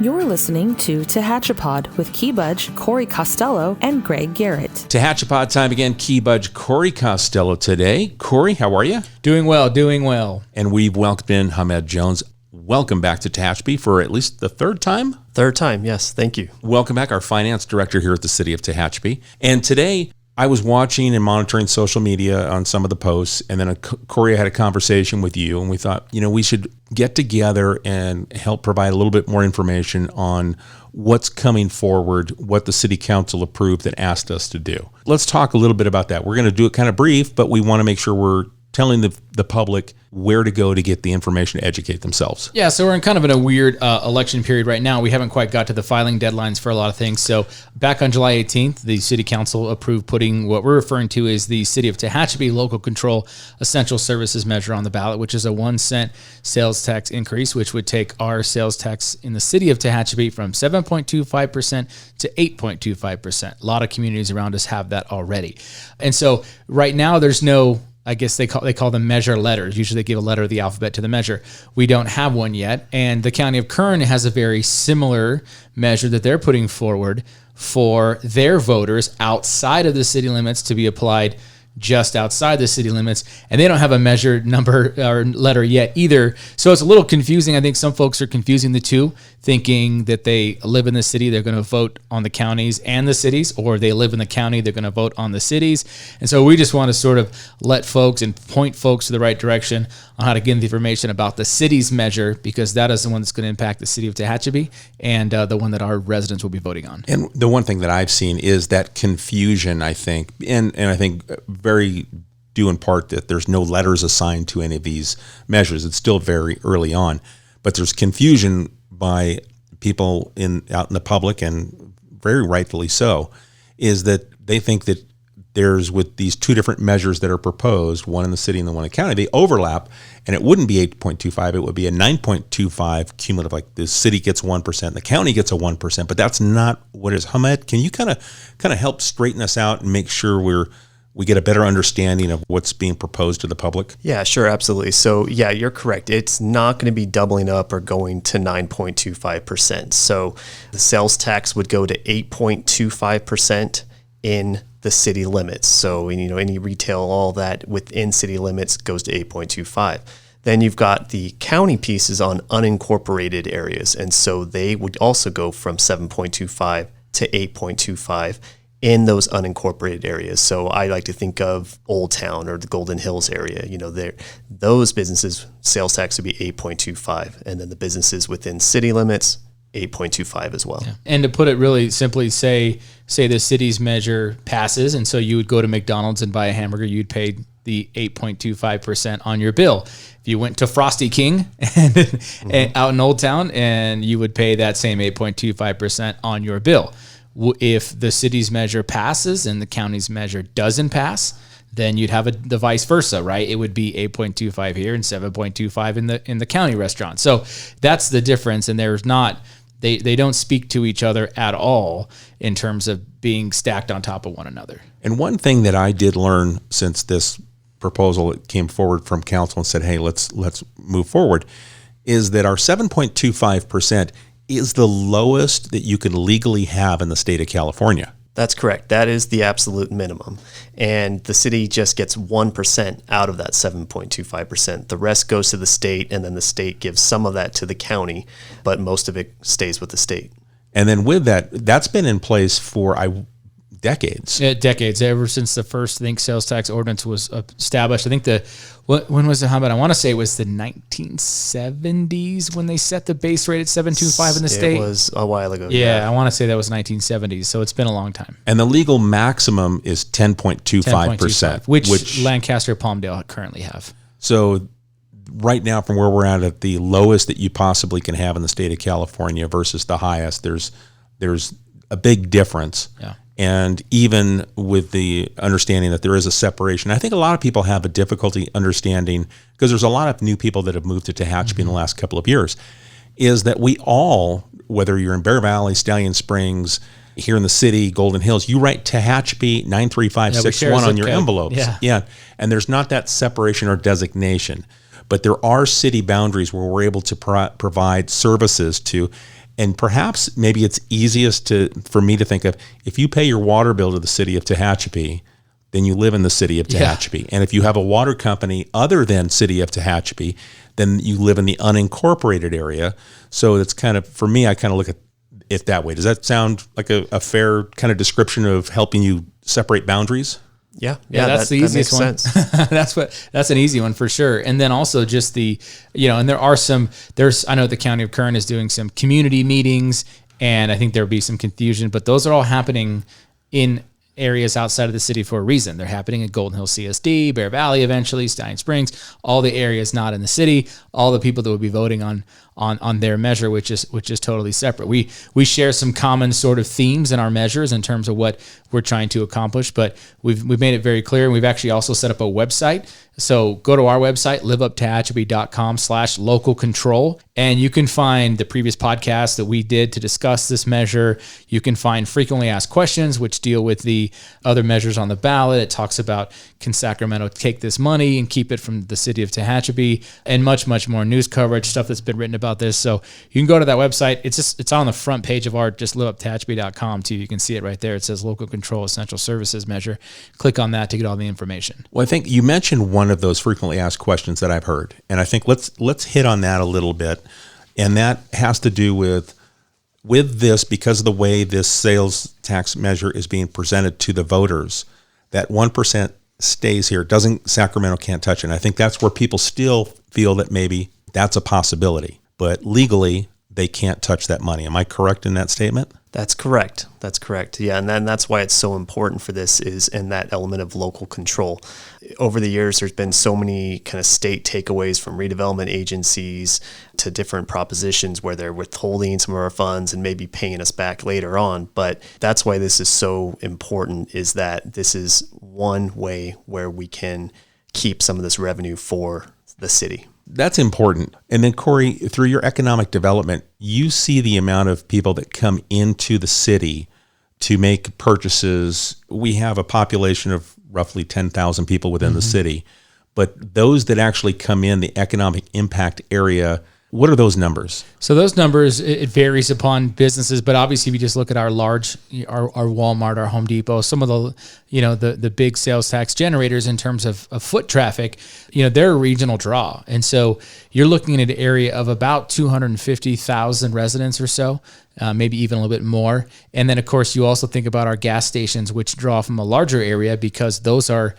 You're listening to TehachaPod with Budge, Corey Costelloe, and Greg Garrett. TehachaPod time again. Budge, Corey Costelloe today. Corey, how are you? Doing well, doing well. And we've welcomed in Hamed Jones. Welcome back to Tehachapi for at least the third time? Third time, yes. Thank you. Welcome back, our finance director here at the City of Tehachapi. And today, I was watching and monitoring social media on some of the posts, and then Corey had a conversation with you, and we thought, we should get together and help provide a little bit more information on what's coming forward, what the City Council approved and asked us to do. Let's talk a little bit about that. We're going to do it kind of brief, but we want to make sure we're telling the public where to go to get the information to educate themselves. Yeah, so we're in kind of in a weird election period right now. We haven't quite got to the filing deadlines for a lot of things. So back on July 18th, the City Council approved putting what we're referring to as the City of Tehachapi Local Control Essential Services measure on the ballot, which is a 1 cent sales tax increase, which would take our sales tax in the City of Tehachapi from 7.25% to 8.25%. A lot of communities around us have that already. And so right now there's no, I guess they call them measure letters. Usually they give a letter of the alphabet to the measure. We don't have one yet. And the County of Kern has a very similar measure that they're putting forward for their voters outside of the city limits to be applied just outside the city limits. And they don't have a measure number or letter yet either. So it's a little confusing. I think some folks are confusing the two, thinking that they live in the city, they're going to vote on the counties and the cities, or they live in the county, they're going to vote on the cities. And so we just want to sort of let folks and point folks to the right direction on how to get the information about the city's measure, because that is the one that's going to impact the City of Tehachapi and the one that our residents will be voting on. And the one thing that I've seen is that confusion, I think, and I think very due in part that there's no letters assigned to any of these measures. It's still very early on, but there's confusion by people out in the public, and very rightfully so, is that they think that there's, with these two different measures that are proposed, one in the city and the one in the county, they overlap, and it wouldn't be 8.25, it would be a 9.25 cumulative, like the city gets 1%, the county gets a 1%, but that's not what it is. Hamed, can you kind of help straighten us out and make sure we get a better understanding of what's being proposed to the public? Yeah, sure, absolutely. So yeah, you're correct. It's not going to be doubling up or going to 9.25%. So the sales tax would go to 8.25% in the city limits. So any retail, all that within city limits goes to 8.25. Then you've got the county pieces on unincorporated areas, and so they would also go from 7.25 to 8.25 in those unincorporated areas. So I like to think of Old Town or the Golden Hills area. Those businesses, sales tax would be 8.25, and then the businesses within city limits, 8.25 as well. Yeah. And to put it really simply, say the city's measure passes, and so you would go to McDonald's and buy a hamburger, you'd pay the 8.25% on your bill. If you went to Frosty King and out in Old Town, and you would pay that same 8.25% on your bill. If the city's measure passes and the county's measure doesn't pass, then you'd have the vice versa, right? It would be 8.25 here and 7.25 in the county restaurant. So that's the difference, and there's not they don't speak to each other at all in terms of being stacked on top of one another. And one thing that I did learn since this proposal came forward from council and said, "Hey, let's move forward," is that our 7.25% is the lowest that you can legally have in the state of California. That's correct. That is the absolute minimum. And the city just gets 1% out of that 7.25%. The rest goes to the state, and then the state gives some of that to the county, but most of it stays with the state. And then with that's been in place for decades. Yeah, decades, ever since the first, sales tax ordinance was established. I think when was it? How about? I want to say it was the 1970s when they set the base rate at 7.25 in the state. It was a while ago. Yeah, I want to say that was 1970s. So it's been a long time. And the legal maximum is 10.25%, which Lancaster, Palmdale currently have. So right now, from where we're at the lowest that you possibly can have in the state of California versus the highest, there's a big difference. Yeah. And even with the understanding that there is a separation, I think a lot of people have a difficulty understanding, because there's a lot of new people that have moved to Tehachapi in the last couple of years, is that we all, whether you're in Bear Valley, Stallion Springs, here in the city, Golden Hills, you write Tehachapi 93561 on your envelopes. Yeah. And there's not that separation or designation. But there are city boundaries where we're able to provide services to. And perhaps maybe it's easiest for me to think of, if you pay your water bill to the city of Tehachapi, then you live in the city of Tehachapi. Yeah. And if you have a water company other than city of Tehachapi, then you live in the unincorporated area. So it's kind of, for me, I kind of look at it that way. Does that sound like a fair kind of description of helping you separate boundaries? Yeah, that's the easiest one. That's an easy one for sure. And then also just the, and I know the County of Kern is doing some community meetings, and I think there'll be some confusion, but those are all happening in areas outside of the city for a reason. They're happening at Golden Hill CSD, Bear Valley eventually, Stallion Springs, all the areas not in the city, all the people that will be voting on their measure, which is totally separate. We share some common sort of themes in our measures in terms of what we're trying to accomplish, but we've made it very clear, and we've actually also set up a website. So go to our website, liveuptehachapi.com/local control, and you can find the previous podcast that we did to discuss this measure. You can find frequently asked questions, which deal with the other measures on the ballot. It talks about, can Sacramento take this money and keep it from the city of Tehachapi, and much, much more news coverage, stuff that's been written about this. So you can go to that website. It's on the front page of our just liveuptehachapi.com too. You can see it right there. It says local control essential services measure. Click on that to get all the information. Well, I think you mentioned one of those frequently asked questions that I've heard, and I think let's hit on that a little bit. And that has to do with this, because of the way this sales tax measure is being presented to the voters, that 1% stays here. Sacramento can't touch it. And I think that's where people still feel that maybe that's a possibility, but legally they can't touch that money. Am I correct in that statement? That's correct. Yeah, and then that's why it's so important for this, is in that element of local control. Over the years, there's been so many kind of state takeaways from redevelopment agencies to different propositions where they're withholding some of our funds and maybe paying us back later on. But that's why this is so important, is that this is one way where we can keep some of this revenue for the city. That's important. And then, Corey, through your economic development, you see the amount of people that come into the city to make purchases. We have a population of roughly 10,000 people within the city, but those that actually come in the economic impact area, what are those numbers? So those numbers, it varies upon businesses, but obviously if you just look at our Walmart, our Home Depot, some of the big sales tax generators in terms of foot traffic, they're a regional draw. And so you're looking at an area of about 250,000 residents or so, maybe even a little bit more. And then of course you also think about our gas stations, which draw from a larger area, because those are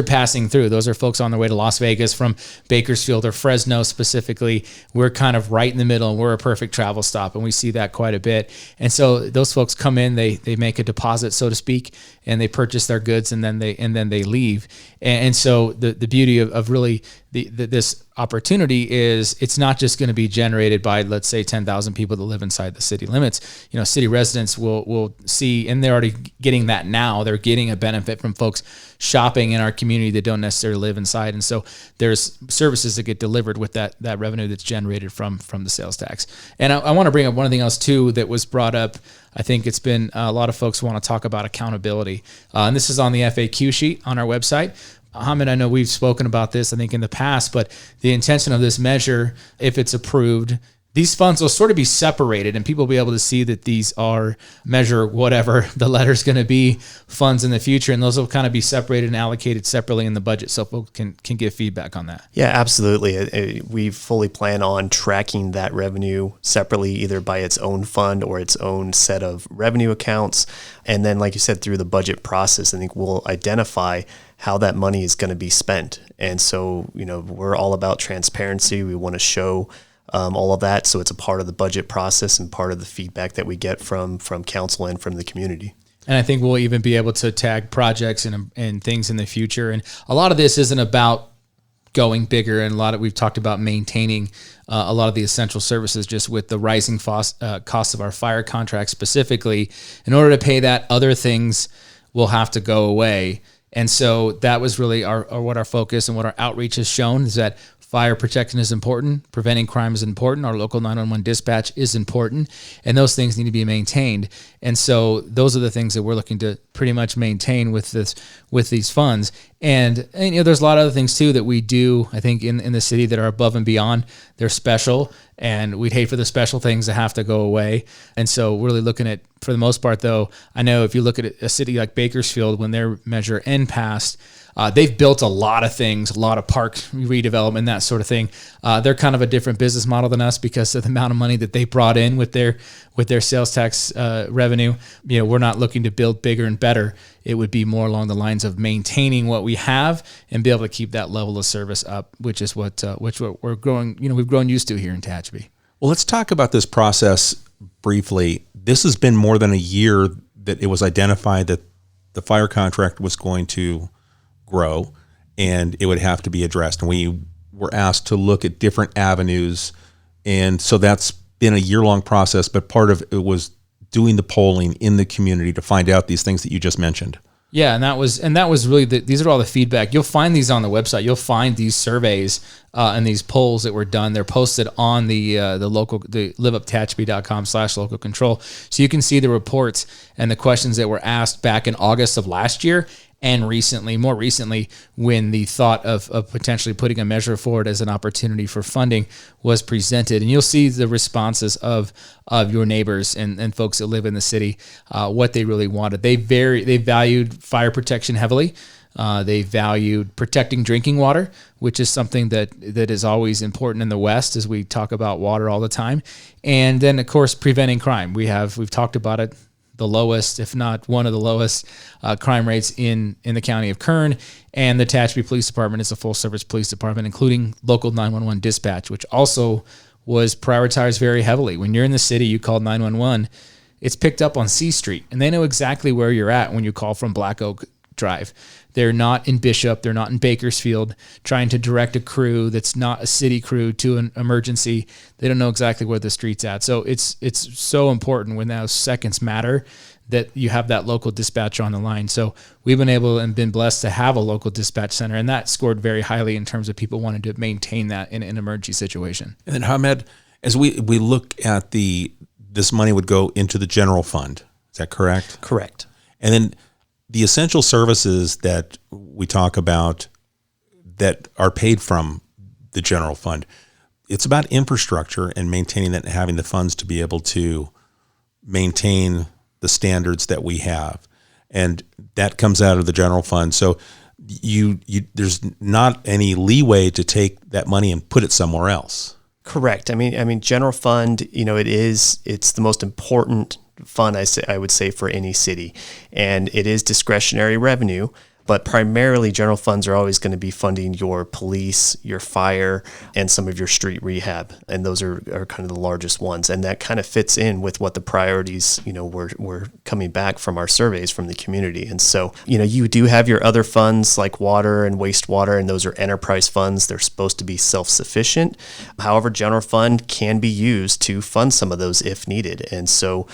passing through. Those are folks on their way to Las Vegas from Bakersfield or Fresno specifically. We're kind of right in the middle, and we're a perfect travel stop, and we see that quite a bit. And so those folks come in, they make a deposit, so to speak, and they purchase their goods, and then they leave. And so the beauty of really this opportunity is, it's not just going to be generated by, let's say, 10,000 people that live inside the city limits. City residents will see, and they're already getting that now. They're getting a benefit from folks shopping in our community that don't necessarily live inside. And so there's services that get delivered with that revenue that's generated from the sales tax. And I want to bring up one thing else too that was brought up. I think it's been a lot of folks want to talk about accountability. And this is on the FAQ sheet on our website. Hamid, I know we've spoken about this, I think, in the past, but the intention of this measure, if it's approved, these funds will sort of be separated, and people will be able to see that these are measure whatever the letter's going to be funds in the future, and those will kind of be separated and allocated separately in the budget, so folks can give feedback on that. Yeah, absolutely. We fully plan on tracking that revenue separately, either by its own fund or its own set of revenue accounts. And then, like you said, through the budget process, I think we'll identify how that money is going to be spent. And so, we're all about transparency. We want to show all of that. So it's a part of the budget process and part of the feedback that we get from council and from the community. And I think we'll even be able to tag projects and things in the future. And a lot of this isn't about going bigger, and we've talked about maintaining a lot of the essential services, just with the rising costs of our fire contract specifically. In order to pay that, other things will have to go away. And so that was really what our focus and what our outreach has shown, is that Fire protection is important. Preventing crime is important. Our local 911 dispatch is important. And those things need to be maintained. And so those are the things that we're looking to pretty much maintain with these funds. And there's a lot of other things too that we do, I think, in the city that are above and beyond. They're special, and we'd hate for the special things to have to go away. And so we're really looking at, for the most part though, I know if you look at a city like Bakersfield, when their Measure N passed, they've built a lot of things, a lot of park redevelopment, that sort of thing. They're kind of a different business model than us because of the amount of money that they brought in with their sales tax revenue. We're not looking to build bigger and better. It would be more along the lines of maintaining what we have and be able to keep that level of service up, which is what we're growing. We've grown used to here in Tehachapi. Well, let's talk about this process briefly. This has been more than a year that it was identified that the fire contract was going to grow and it would have to be addressed. And we were asked to look at different avenues. And so that's been a year-long process, but part of it was doing the polling in the community to find out these things that you just mentioned. Yeah, and that was really these are all the feedback. You'll find these on the website. You'll find these surveys and these polls that were done. They're posted on the liveuptehachapi.com/local control, so you can see the reports and the questions that were asked back in August of last year. And more recently, when the thought of potentially putting a measure forward as an opportunity for funding was presented. And you'll see the responses of your neighbors and folks that live in the city, what they really wanted. They valued fire protection heavily. They valued protecting drinking water, which is something that is always important in the West as we talk about water all the time. And then, of course, preventing crime. We've talked about it. The lowest, if not one of the lowest, crime rates in the county of Kern. And the Tehachapi Police Department is a full-service police department, including local 911 dispatch, which also was prioritized very heavily. When you're in the city, you call 911, it's picked up on C Street, and they know exactly where you're at when you call from Black Oak Drive. They're not in Bishop, they're not in Bakersfield, trying to direct a crew that's not a city crew to an emergency. They don't know exactly where the street's at. So it's so important when those seconds matter that you have that local dispatcher on the line. So we've been able and been blessed to have a local dispatch center, and that scored very highly in terms of people wanting to maintain that in an emergency situation. And then Hamed, as we look at this money would go into the general fund. Is that correct? Correct. And then the essential services that we talk about that are paid from the general fund, it's about infrastructure and maintaining that and having the funds to be able to maintain the standards that we have. And that comes out of the general fund. So you there's not any leeway to take that money and put it somewhere else. Correct. I mean, general fund, it's the most important fund, I would say, for any city. And it is discretionary revenue, but primarily general funds are always going to be funding your police, your fire, and some of your street rehab. And those are kind of the largest ones. And that kind of fits in with what the priorities, were coming back from our surveys from the community. And so, you do have your other funds like water and wastewater, and those are enterprise funds. They're supposed to be self-sufficient. However, general fund can be used to fund some of those if needed. And so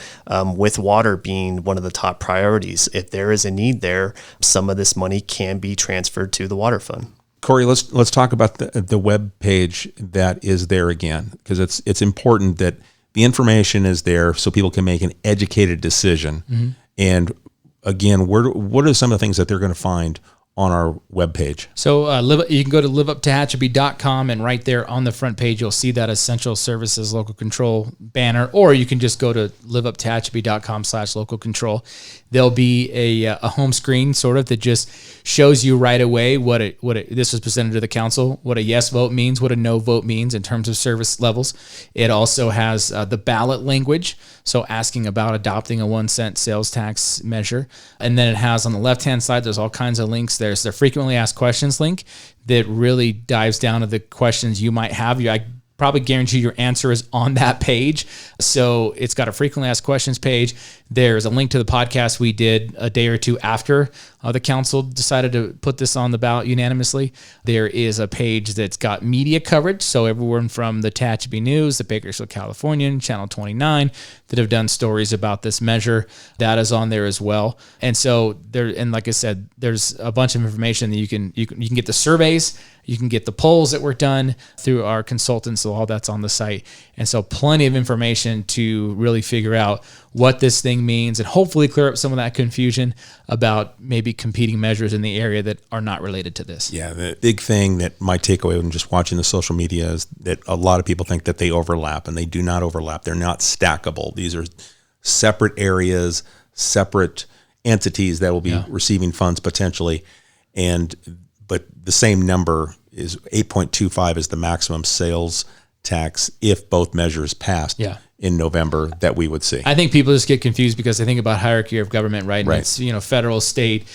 with water being one of the top priorities, if there is a need there, some of this money can be transferred to the water fund. Corey, let's talk about the web page that is there again, because it's important that the information is there so people can make an educated decision. Mm-hmm. And again, what are some of the things that they're going to find on our webpage? So you can go to liveuptehachapi.com, and right there on the front page, you'll see that Essential Services Local Control banner, or you can just go to liveuptehachapi.com/local control. There'll be a home screen sort of that just shows you right away this was presented to the council, what a yes vote means, what a no vote means in terms of service levels. It also has the ballot language, so asking about adopting a 1-cent sales tax measure. And then it has on the left-hand side, there's all kinds of links. There's the frequently asked questions link that really dives down to the questions you might have. I probably guarantee your answer is on that page. So it's got a frequently asked questions page. There's a link to the podcast we did a day or two after the council decided to put this on the ballot unanimously. There is a page that's got media coverage, so everyone from the Tehachapi News, the Bakersfield Californian, Channel 29, that have done stories about this measure, that is on there as well. And so there, and like I said, there's a bunch of information that you can get the surveys, you can get the polls that were done through our consultants, so all that's on the site. And so plenty of information to really figure out what this thing means and hopefully clear up some of that confusion about maybe competing measures in the area that are not related to this. Yeah, the big thing that my takeaway when just watching the social media is that a lot of people think that they overlap, and they do not overlap. They're not stackable. These are separate areas, separate entities that will be receiving funds potentially, but the same number is 8.25 is the maximum sales tax if both measures passed in November that we would see. I think people just get confused because they think about hierarchy of government, right? And it's, federal, state,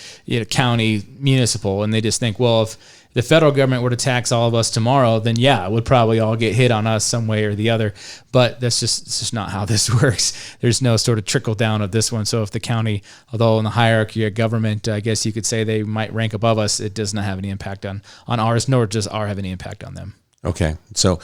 county, municipal, and they just think, well, if the federal government were to tax all of us tomorrow, then it would probably all get hit on us some way or the other. But it's just not how this works. There's no sort of trickle down of this one. So if the county, although in the hierarchy of government, I guess you could say they might rank above us, it does not have any impact on ours, nor does ours have any impact on them. Okay. So,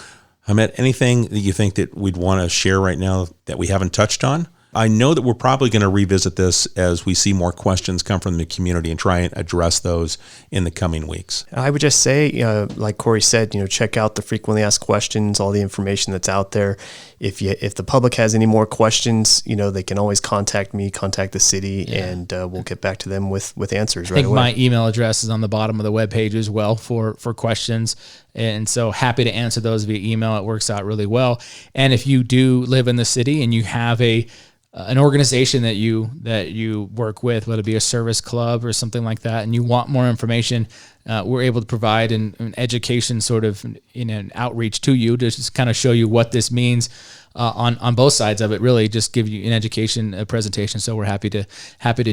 Hamed, anything that you think that we'd want to share right now that we haven't touched on? I know that we're probably going to revisit this as we see more questions come from the community and try and address those in the coming weeks. I would just say, like Corey said, check out the frequently asked questions, all the information that's out there. If the public has any more questions, they can always contact me, contact the city, and we'll get back to them with answers right away. I think my email address is on the bottom of the webpage as well for questions. And so happy to answer those via email. It works out really well. And if you do live in the city and you have an organization that you work with, whether it be a service club or something like that, and you want more information, we're able to provide an education sort of in an outreach to you to just kind of show you what this means on both sides of it, really just give you an education, a presentation. So we're happy to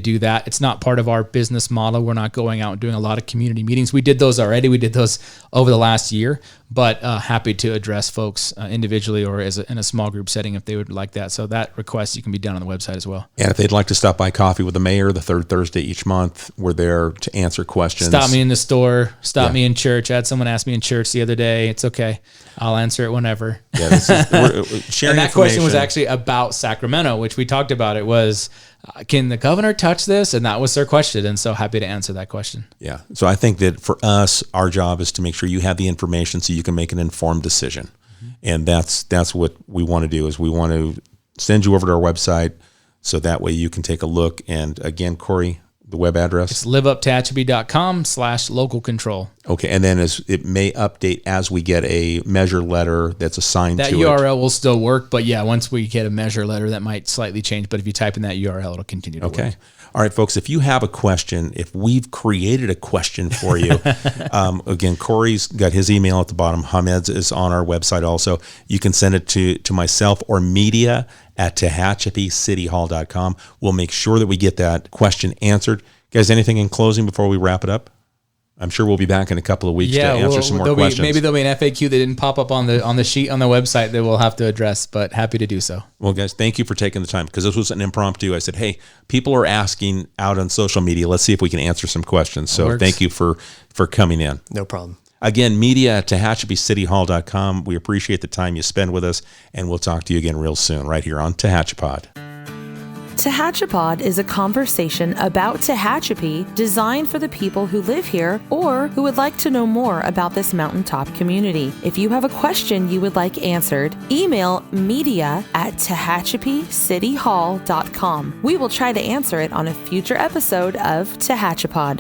do that. It's not part of our business model. We're not going out and doing a lot of community meetings. We did those already. We did those over the last year, but happy to address folks individually or in a small group setting if they would like that. So that request you can be done on the website as well. And if they'd like to stop by coffee with the mayor the third Thursday each month, we're there to answer questions. Stop me in the store. Stop me in church. I had someone ask me in church the other day. It's okay. I'll answer it whenever. Yeah, we're sharing. And that question was actually about Sacramento, which we talked about. It was, can the governor touch this? And that was their question. And so happy to answer that question. Yeah. So I think that for us, our job is to make sure you have the information so you can make an informed decision. Mm-hmm. And that's what we want to do is we want to send you over to our website so that way you can take a look. And again, Corey, the web address? It's liveuptehachapi.com/local control. Okay, and then it may update as we get a measure letter that's assigned to it. That URL will still work, but once we get a measure letter, that might slightly change. But if you type in that URL, it'll continue to work. Okay. All right, folks, if you have a question, if we've created a question for you, again, Corey's got his email at the bottom. Hamed's is on our website also. You can send it to myself or media@TehachapiCityHall.com. We'll make sure that we get that question answered. Guys, anything in closing before we wrap it up? I'm sure we'll be back in a couple of weeks to answer some more questions. Maybe there'll be an FAQ that didn't pop up on the sheet on the website that we'll have to address, but happy to do so. Well, guys, thank you for taking the time because this was an impromptu. I said, hey, people are asking out on social media. Let's see if we can answer some questions. So thank you for coming in. No problem. Again, media@TehachapiCityHall.com. We appreciate the time you spend with us, and we'll talk to you again real soon right here on TehachaPod. TehachaPod is a conversation about Tehachapi designed for the people who live here or who would like to know more about this mountaintop community. If you have a question you would like answered, email media@TehachapiCityHall.com. We will try to answer it on a future episode of TehachaPod.